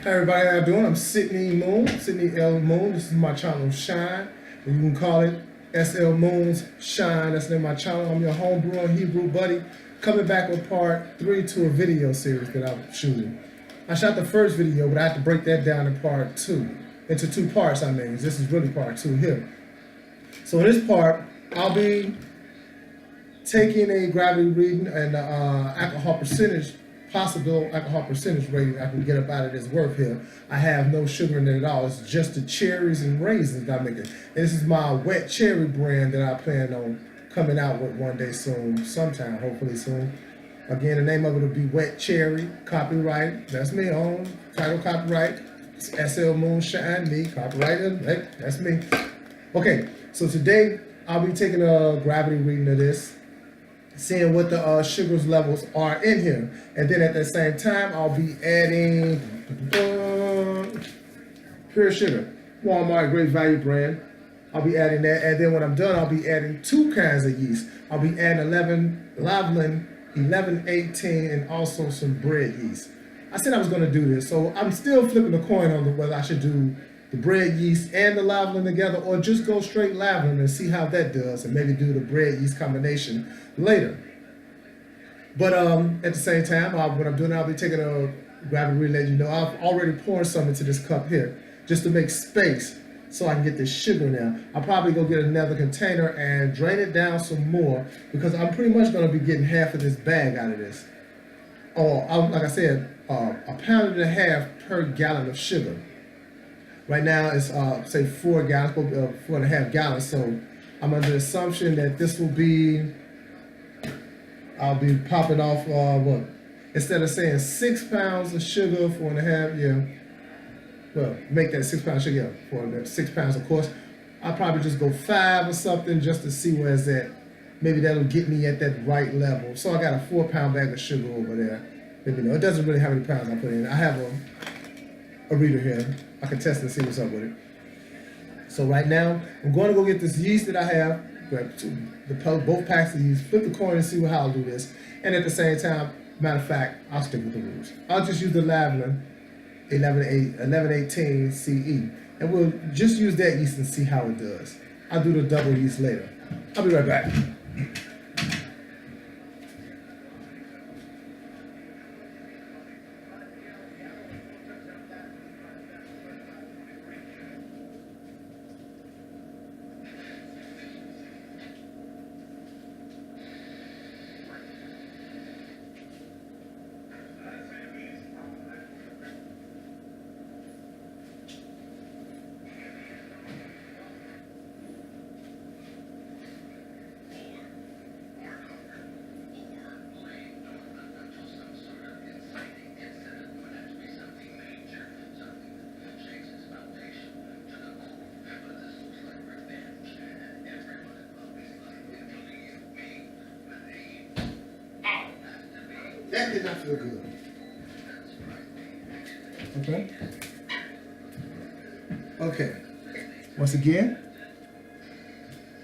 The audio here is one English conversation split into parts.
Hey everybody, how you doing? I'm Sydney Moon, Sydney L. Moon. This is my channel Shine. Or you can call it SL Moon's Shine. That's the name of my channel. I'm your homebrewing Hebrew buddy, coming back with part 3 to a video series that I'm shooting. I shot the first video, but I have to break that down in part 2. Into 2 parts, I mean. This is really part 2 here. So in this part, I'll be taking a gravity reading and alcohol percentage, possible alcohol percentage rating I can get up out of this work here. I have no sugar in it at all. It's just the cherries and raisins that I'm making. And this is my wet cherry brand that I plan on coming out with one day soon, sometime, hopefully soon. Again, the name of it will be Wet Cherry, copyright. That's me, own title copyright. It's SL Moonshine, me, copyrighted. Hey, that's me. Okay, so today I'll be taking a gravity reading of this, seeing what the sugars levels are in here. And then at the same time, I'll be adding pure sugar, Walmart Great Value brand. I'll be adding that. And then when I'm done, I'll be adding 2 kinds of yeast. I'll be adding Lavlin 1118 and also some bread yeast. I said I was going to do this, so I'm still flipping the coin on whether I should do the bread yeast and the Lavlin together, or just go straight Lavlin and see how that does, and maybe do the bread yeast combination later. But at the same time, when I'm doing it, I'll be taking a gravity relay. You know, I've already poured some into this cup here, just to make space so I can get this sugar now. I'll probably go get another container and drain it down some more, because I'm pretty much going to be getting half of this bag out of this. Or, like I said, 1.5 pounds per gallon of sugar. Right now it's say 4 gallons, 4.5 gallons. So I'm under the assumption that this will be, I'll be popping off what? Instead of saying 6 pounds of sugar, 4.5, yeah. Well, make that 6 pounds sugar, yeah, for 6 pounds, of course. I'll probably just go 5 or something just to see where it's at. Maybe that'll get me at that right level. So I got a 4-pound bag of sugar over there. Maybe no, it doesn't really have any pounds I put in. I have a reader here. I can test and see what's up with it. So right now, I'm going to go get this yeast that I have, grab both packs of yeast, flip the coin and see how I'll do this. And at the same time, matter of fact, I'll stick with the rules. I'll just use the Lavlin 1118 CE. And we'll just use that yeast and see how it does. I'll do the double yeast later. I'll be right back. That did not feel good. Okay. Okay. Once again,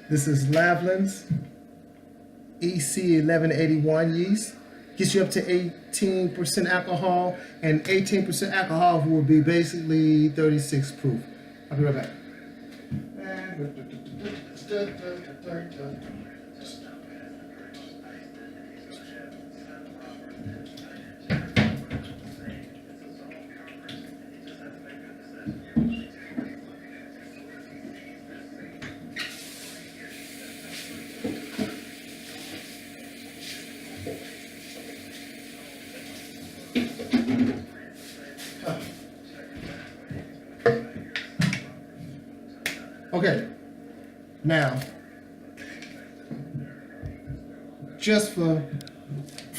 this is Lavlin's EC 1181 yeast. Gets you up to 18% alcohol, and 18% alcohol will be basically 36 proof. I'll be right back. Okay, now, just for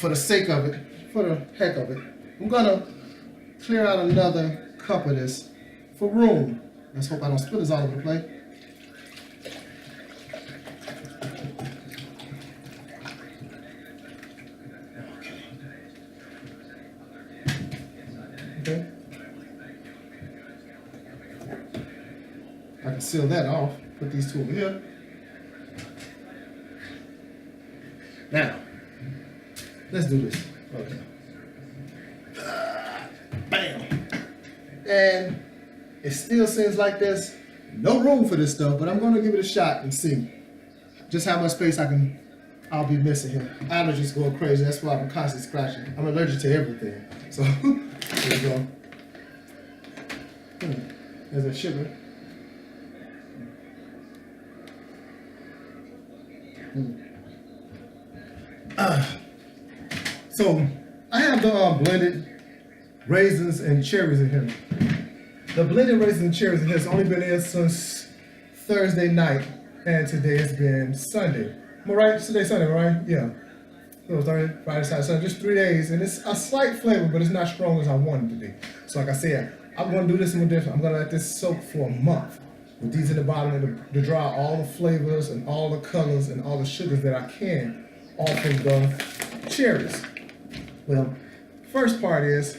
the sake of it, for the heck of it, I'm gonna clear out another cup of this for room. Let's hope I don't spill this all over the place. Okay. I can seal that off. Put these 2 over here. Now, let's do this. Okay. Bam. and it still seems like there's no room for this stuff, but I'm gonna give it a shot and see just how much space I'll be missing here. Allergies going crazy, that's why I'm constantly scratching. I'm allergic to everything. So, here we go. There's a sugar. So I have the blended raisins and cherries in here. The blended raisins and cherries in here has only been here since Thursday night, and today has been Sunday. Am I right? Today's Sunday, right? Yeah. So Thursday, Friday, Saturday, Sunday, just 3 days, and it's a slight flavor, but it's not strong as I want it to be. So like I said, I'm gonna do this one different. I'm gonna let this soak for a month with these in the bottom and to draw all the flavors and all the colors and all the sugars that I can off of the cherries. Well, first part is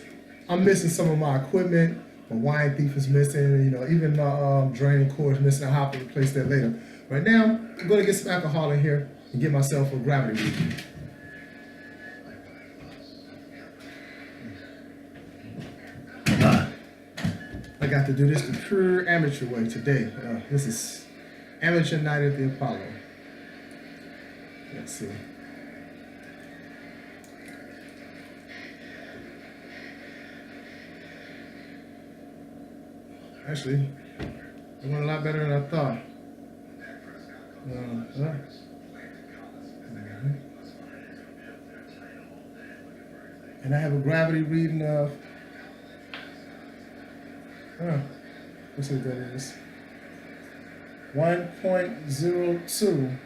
I'm missing some of my equipment. My wine thief is missing, you know, even my draining cord is missing. I'll have to replace that later. Right now, I'm gonna get some alcohol in here and get myself a gravity reading. I got to do this the pure amateur way today. This is amateur night at the Apollo. Let's see. Actually, it went a lot better than I thought. And I have a gravity reading of, let's see what that is. 1.02,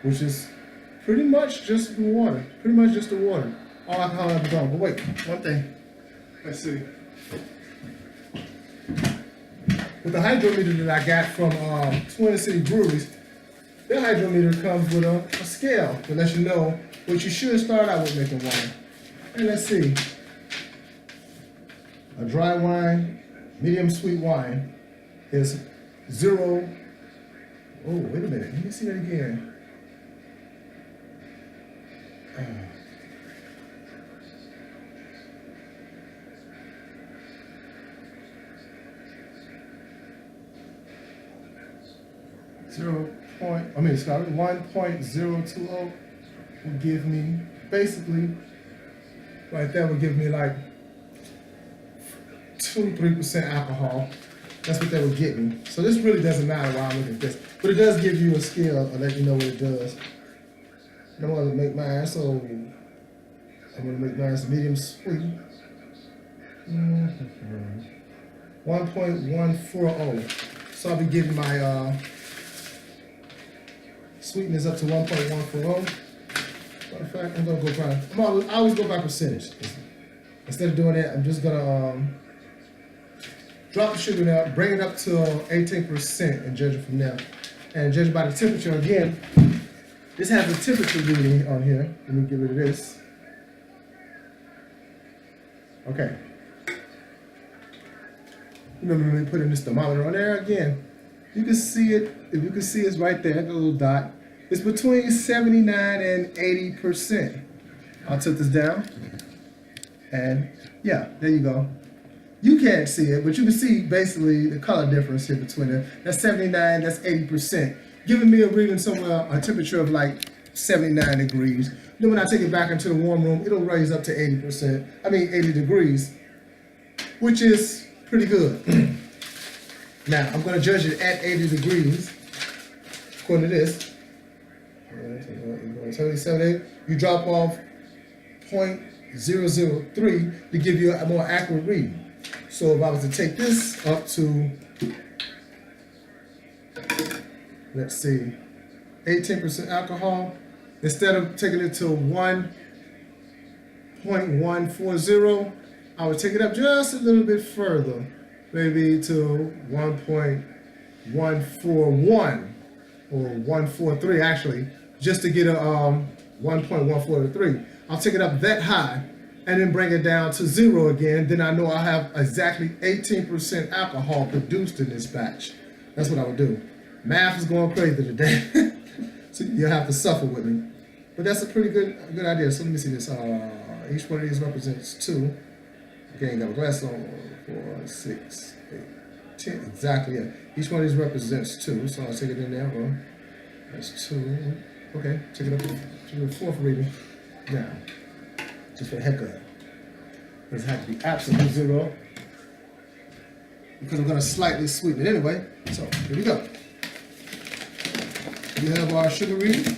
which is pretty much just the water. Pretty much just the water. All alcohol ever gone. But wait, one thing. Let's see. With the hydrometer that I got from Twin City Breweries, their hydrometer comes with a scale to let you know what you should start out with making wine. And let's see. A dry wine, medium sweet wine is 0. Oh, wait a minute. Let me see that again. 1.020 would give me, basically, right there would give me like 2-3% alcohol. That's what that would get me. So this really doesn't matter why I'm looking at this. But it does give you a scale and let you know what it does. And I'm gonna make mine, so I'm gonna make mine medium sweet. 1.140. So I'll be getting my sweetness up to 1.140. Matter of fact, I'm gonna go by, I always go by percentage. Instead of doing that, I'm just gonna drop the sugar down, bring it up to 18% and judge it from there. And judge by the temperature again. This has a temperature reading on here. Let me get rid of this. Okay. Remember me putting this thermometer on there again. You can see it, if you can see it's right there, the little dot. It's between 79 and 80%. I'll tilt this down. And yeah, there you go. You can't see it, but you can see basically the color difference here between them. That's 79, that's 80%. Giving me a reading somewhere, a temperature of like 79 degrees. Then when I take it back into the warm room, it'll raise up to 80 degrees, which is pretty good. Now, I'm gonna judge it at 80 degrees, according to this. 77, you drop off 0.003 to give you a more accurate reading. So if I was to take this up to, let's see, 18% alcohol, instead of taking it to 1.140, I would take it up just a little bit further, maybe to 1.141 or 143 actually, just to get a 1.143. I'll take it up that high and then bring it down to 0 again. Then I know I have exactly 18% alcohol produced in this batch. That's what I would do. Math is going crazy today. So you'll have to suffer with me. But that's a pretty good idea. So let me see this. Each one of these represents 2. Okay, ain't got my glass on. 4, 6, 8, 10. Exactly. Yeah. Each one of these represents 2, so I'll take it in there. Well, that's 2. Okay, take it up to the 4th reading. Now, just for the heck of it. Does have to be absolute 0 because I'm going to slightly sweeten it anyway. So here we go. We have our sugar reading.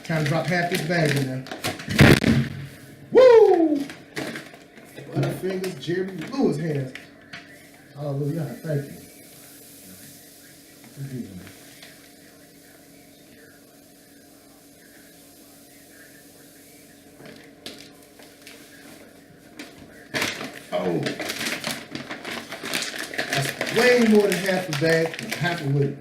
Kind of drop half this bag in there. Woo! Butterfingers, Jerry Lewis hands. Hallelujah. Thank you. Oh, that's way more than half a bag. I'm happy with it.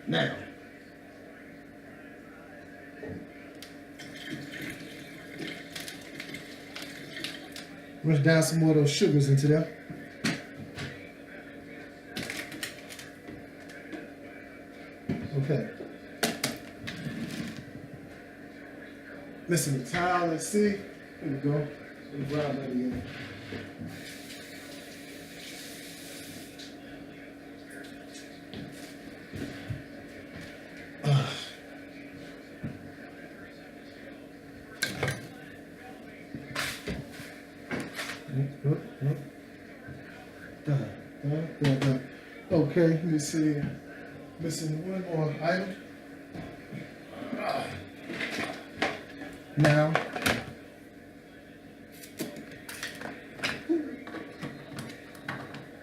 Now, rush down some more of those sugars into there. Okay. Listen to towel, let's see. Here we go. Let me grab that again. Okay, let me see. Missing one more item. Now,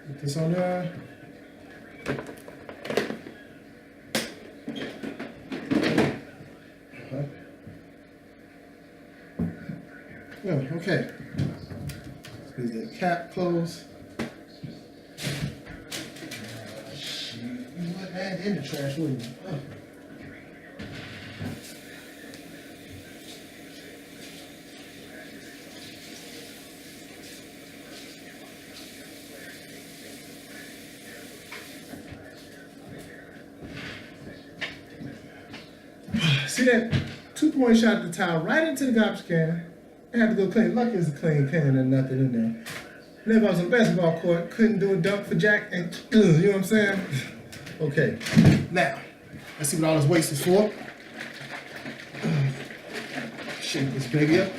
put this on there. Yeah, okay. Squeeze that cap close. You would add in the trash, wouldn't you? Oh. See that 2-point shot of the towel right into the garbage can. I had to go clean. Lucky it's a clean can and nothing in there. And if I was on a basketball court, couldn't do a dunk for Jack and you know what I'm saying? Okay, now, let's see what all this waste is for. Shake this baby up.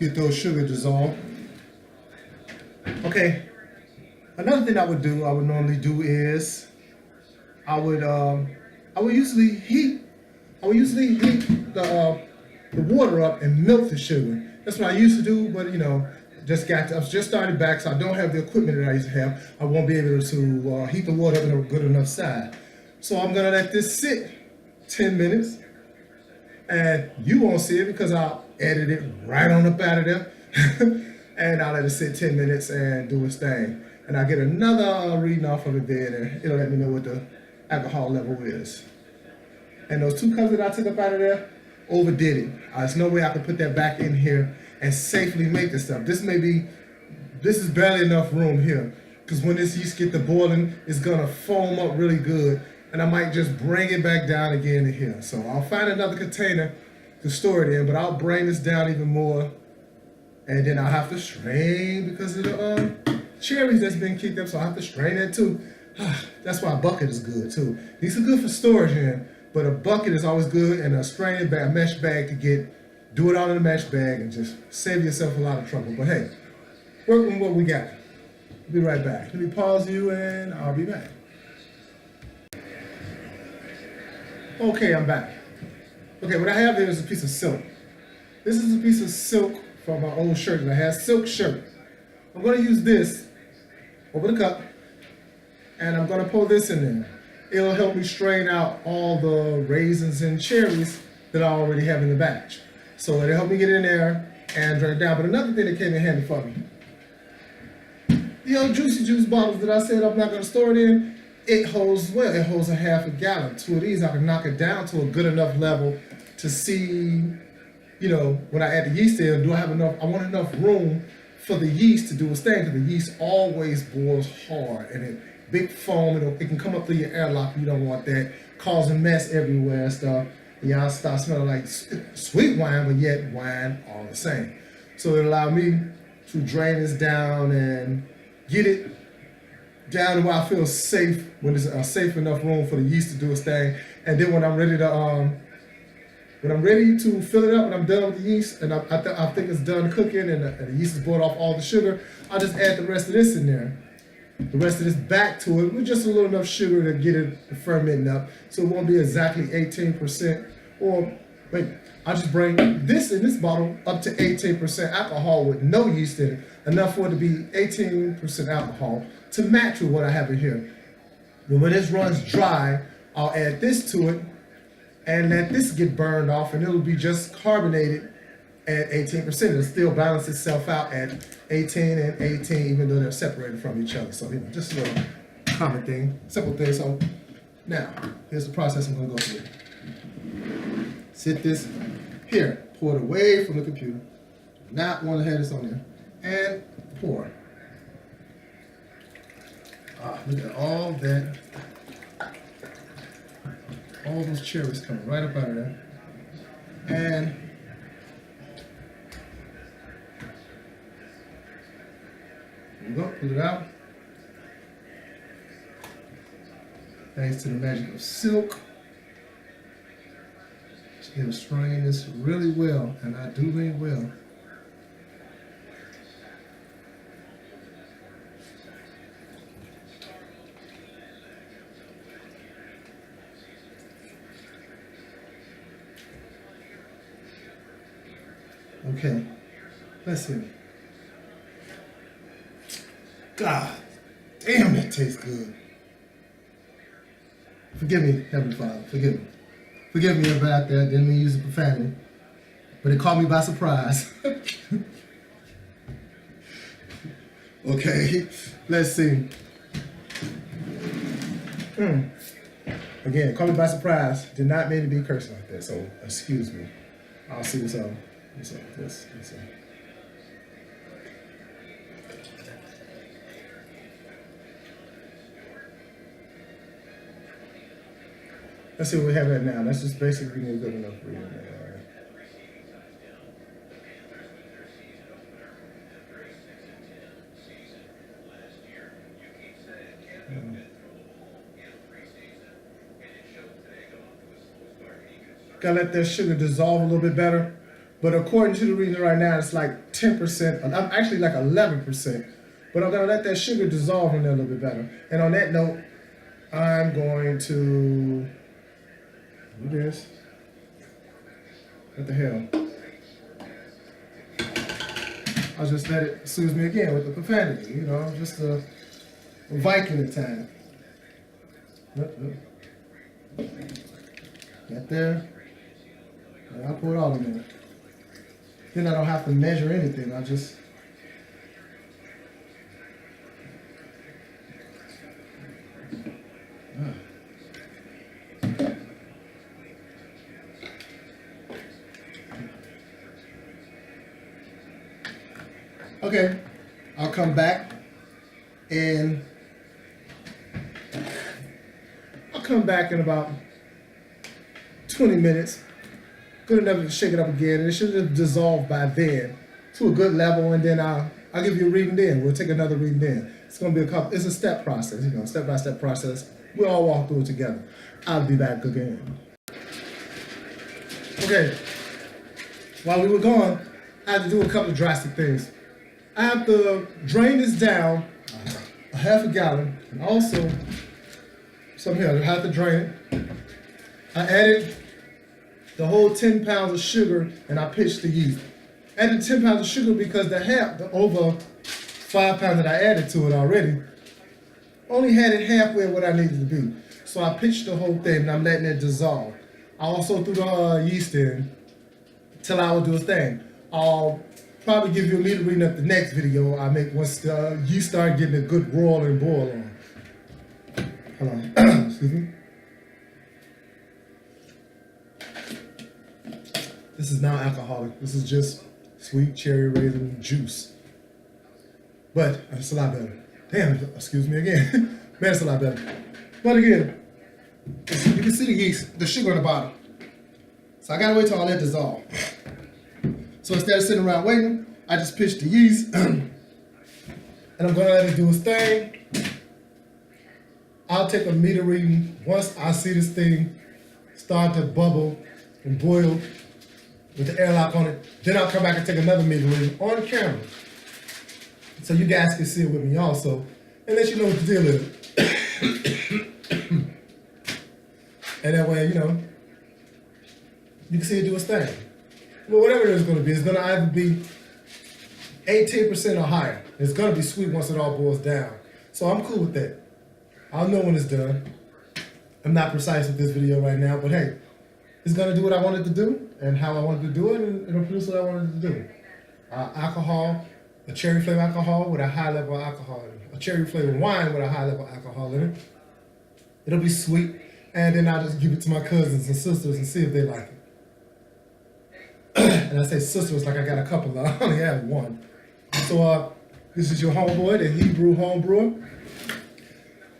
Get those sugar dissolved. Okay, another thing I would normally do is, I would usually heat the water up and melt the sugar. That's what I used to do, but you know, I was just starting back, so I don't have the equipment that I used to have. I won't be able to heat the water up in a good enough side. So I'm gonna let this sit 10 minutes, and you won't see it because I'll edit it right on up out of there. And I'll let it sit 10 minutes and do its thing. And I'll get another reading off of it there, and it'll let me know what the alcohol level is. And those 2 cups that I took up out of there, overdid it. There's no way I can put that back in here and safely make this stuff. This is barely enough room here, because when this yeast get to boiling, it's gonna foam up really good, and I might just bring it back down again to here. So I'll find another container to store it in, but I'll bring this down even more, and then I'll have to strain because of the cherries that's been kicked up, so I'll have to strain that too. That's why a bucket is good too. These are good for storage here, but a bucket is always good, and a straining bag, a mesh bag do it all in a mesh bag and just save yourself a lot of trouble. But hey, work with what we got. I'll be right back. Let me pause you and I'll be back. Okay, I'm back. Okay, what I have here is a piece of silk. This is a piece of silk from my old shirt that I had, silk shirt. I'm gonna use this over the cup, and I'm gonna pour this in there. It'll help me strain out all the raisins and cherries that I already have in the batch. So it'll help me get in there and drink it down. But another thing that came in handy for me, the old Juicy Juice bottles that I said I'm not gonna store it in, it holds well. It holds a half a gallon. 2 of these, I can knock it down to a good enough level to see, you know, when I add the yeast in, do I have enough? I want enough room for the yeast to do its thing, because the yeast always boils hard and it big foam. It can come up through your airlock. You don't want that, causing mess everywhere and stuff. And y'all start smelling like sweet wine, but yet wine all the same. So it allowed me to drain this down and get it down to where I feel safe, when there's a safe enough room for the yeast to do its thing. And then when I'm ready to fill it up, and I'm done with the yeast, and I think it's done cooking, and the yeast has brought off all the sugar, I'll just add the rest of this in there. The rest of this back to it with just a little enough sugar to get it fermenting up, so it won't be exactly 18%. Or wait, I'll just bring this in this bottle up to 18% alcohol with no yeast in it, enough for it to be 18% alcohol to match with what I have in here. Then when this runs dry, I'll add this to it and let this get burned off, and it'll be just carbonated at 18%. It'll still balance itself out at 18 and 18, even though they're separated from each other. So just a little common thing, simple thing. So now, here's the process I'm gonna go through. Sit this here, pour it away from the computer. Not want to have this on there. And pour. Look at all that. All those cherries coming right up out of there. And there you go, pull it out. Thanks to the magic of silk. It'll strain this really well, and I do mean well. Okay, let's see. God damn, that tastes good. Forgive me, Heavenly Father, forgive me. Forgive me about that, didn't mean to use a profanity, but it caught me by surprise. Okay, let's see. Again, caught me by surprise. Did not mean to be cursing like that, so excuse me. I'll see what's up. Let's see. Let's see what we have right now. That's just basically good enough for you. Gotta let that sugar dissolve a little bit better. But according to the reading right now, it's like 10%, actually like 11%. But I'm gonna let that sugar dissolve in there a little bit better. And on that note, I'm going to do this. What the hell? I'll just let it soothe me again with the profanity, you know, just a Viking time. Get there. And I'll pour it all in there. Then I don't have to measure anything. I just okay, I'll come back and I'll come back in about 20 minutes. Good enough to shake it up again, and it should have dissolved by then to a good level, and then I'll give you a reading then. We'll take another reading then. It's gonna be it's a step process, you know, step-by-step process. We'll all walk through it together. I'll be back again. Okay, while we were gone, I had to do a couple of drastic things. I have to drain this down a half a gallon, and also some here, I have to drain it. I added the whole 10 pounds of sugar, and I pitched the yeast. I added 10 pounds of sugar because the over 5 pounds that I added to it already, only had it halfway of what I needed to be. So I pitched the whole thing, and I'm letting it dissolve. I also threw the yeast in till I would do its thing. I'll probably give you a meter reading at the next video I make once the yeast start getting a good roll and boil on. Hold on, excuse me. This is not alcoholic. This is just sweet cherry raisin juice. But it's a lot better. Damn, excuse me again. Man, it's a lot better. But again, you can see the yeast, the sugar on the bottom. So I gotta wait till all that dissolve. So instead of sitting around waiting, I just pitch the yeast and I'm gonna let it do its thing. I'll take a meter reading once I see this thing start to bubble and boil with the airlock on it. Then I'll come back and take another meter reading on camera. So you guys can see it with me also and let you know what the deal is. And that way, you know, you can see it do its thing. Well, whatever it is going to be, it's going to either be 18% or higher. It's going to be sweet once it all boils down. So I'm cool with that. I'll know when it's done. I'm not precise with this video right now, but hey, it's going to do what I wanted to do and how I wanted to do it, and it'll produce what I wanted to do. Alcohol, a cherry flavor alcohol with a high level of alcohol in it. A cherry flavor wine with a high level of alcohol in it. It'll be sweet, and then I'll just give it to my cousins and sisters and see if they like it. And I say sisters like I got a couple, I only have one. So this is your homeboy, the Hebrew Homebrewer.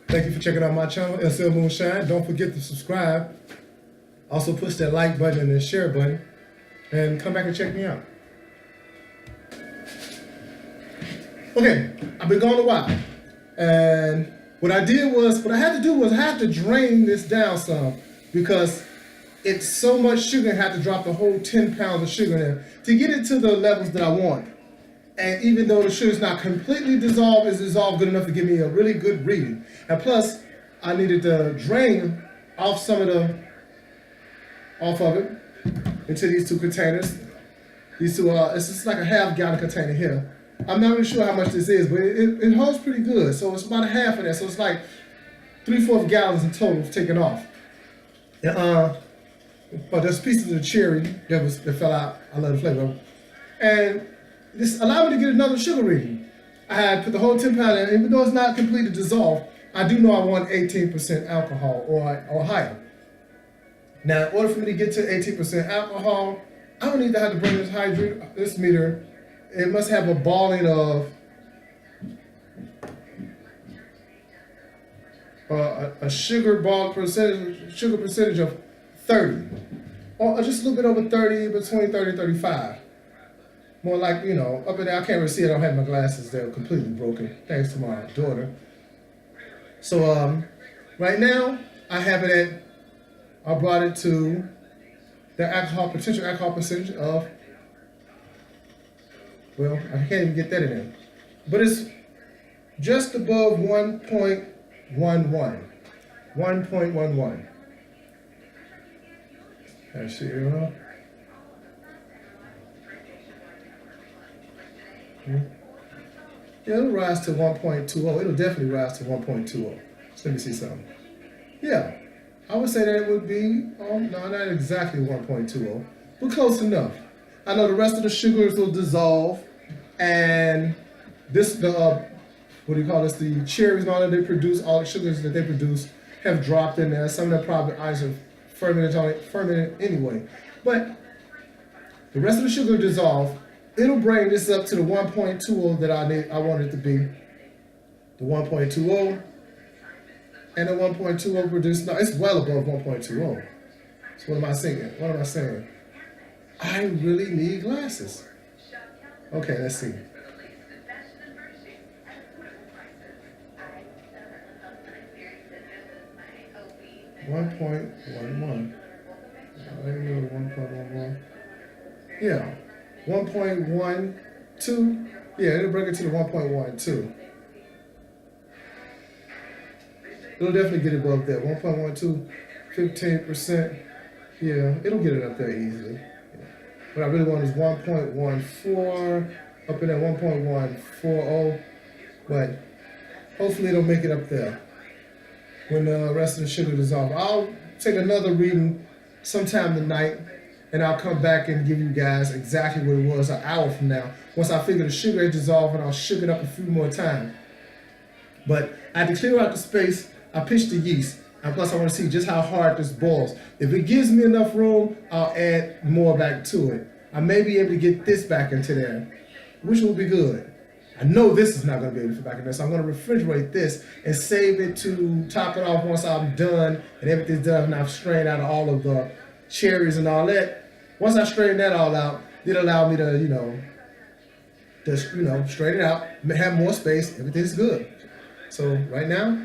Thank you for checking out my channel, SL Moonshine. Don't forget to subscribe. Also push that like button and the share button. And come back and check me out. Okay, I've been gone a while. And what I had to drain this down some because it's so much sugar, I had to drop the whole 10 pounds of sugar in there to get it to the levels that I want. And even though the sugar's not completely dissolved, it's dissolved good enough to give me a really good reading. And plus, I needed to drain off of it into these two containers. These two, it's just like a half-gallon container here. I'm not really sure how much this is, but it holds pretty good. So it's about a half of that. So it's like 3/4 gallons in total taken off. And, but there's pieces of the cherry that fell out. I love the flavor. And this allowed me to get another sugar reading. I had put the whole 10 pound in, even though it's not completely dissolved, I do know I want 18% alcohol or higher. Now, in order for me to get to 18% alcohol, I don't need to have to bring this meter. It must have a balling of a sugar percentage of 30, or just a little bit over 30, between 30 and 35. More like, you know, up in there. I can't really see it. I don't have my glasses. They're completely broken, thanks to my daughter. So right now, I have it at, I brought it to the potential alcohol percentage of, well, I can't even get that in there. But it's just above 1.11. 1.11. That's it. Yeah, it'll rise to 1.20. It'll definitely rise to 1.20. So let me see something. Yeah, I would say that it would be, no, not exactly 1.20, but close enough. I know the rest of the sugars will dissolve, and what do you call this? The cherries and all that they produce, all the sugars that they produce have dropped in there. Some of them probably ice are fermented anyway. But the rest of the sugar will dissolve. It'll bring this up to the 1.20 that I want it to be. The 1.20 and the 1.20 produced. No, it's well above 1.20. So what am I saying? What am I saying? I really need glasses. Okay, let's see. 1.11. 1.11. Yeah. 1.12. Yeah, it'll bring it to the 1.12. It'll definitely get it above that. 1.12, 15%. Yeah, it'll get it up there easily. Yeah. What I really want is 1.14, up in at 1.140. But hopefully it'll make it up there when the rest of the sugar dissolves. I'll take another reading sometime tonight, and I'll come back and give you guys exactly what it was an hour from now. Once I figure the sugar is dissolving, I'll sugar it up a few more times. But I had to clear out the space. I pitched the yeast, and plus I want to see just how hard this boils. If it gives me enough room, I'll add more back to it. I may be able to get this back into there, which will be good. I know this is not going to be able to fit back in there, so I'm going to refrigerate this and save it to top it off once I'm done and everything's done and I've strained out all of the cherries and all that. Once I straighten that all out, it'll allow me to, just, straighten it out, have more space, everything's good. So right now,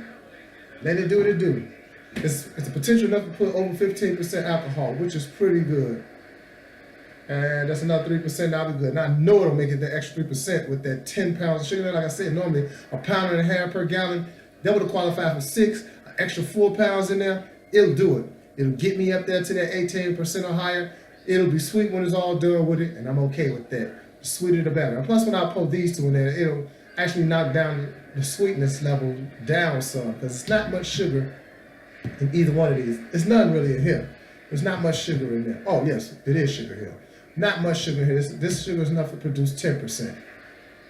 let it do what it do. It's a potential enough to put over 15% alcohol, which is pretty good. And that's another 3%, I'll be good. And I know it'll make it the extra 3% with that 10 pounds of sugar. Like I said, normally a pound and a half per gallon, that would qualify for 6, an extra 4 pounds in there, it'll do it. It'll get me up there to that 18% or higher. It'll be sweet when it's all done with it, and I'm okay with that. The sweeter the better. And plus, when I put these two in there, it'll actually knock down the sweetness level down some, because it's not much sugar in either one of these. It's none really in here. There's not much sugar in there. Oh, yes, it is sugar here. Not much sugar here. This sugar is enough to produce 10%.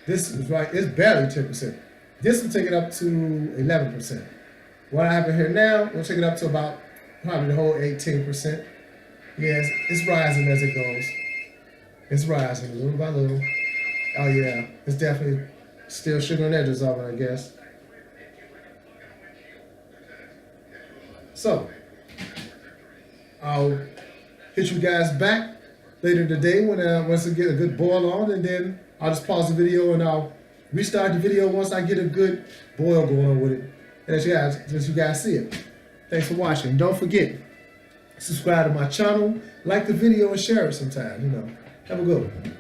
This is right, it's barely 10%. This will take it up to 11%. What I have in here now, we'll take it up to about probably the whole 18%. Yes, it's rising as it goes. It's rising little by little. Oh yeah, it's definitely still sugar and edges of it, I guess. So, I'll hit you guys back later today when once I get a good boil on, and then I'll just pause the video and I'll restart the video once I get a good boil going on with it. And as you guys see it. Thanks for watching. Don't forget, subscribe to my channel, like the video, and share it sometime, Have a good one.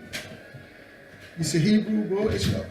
You see Hebrew, boy, it's up.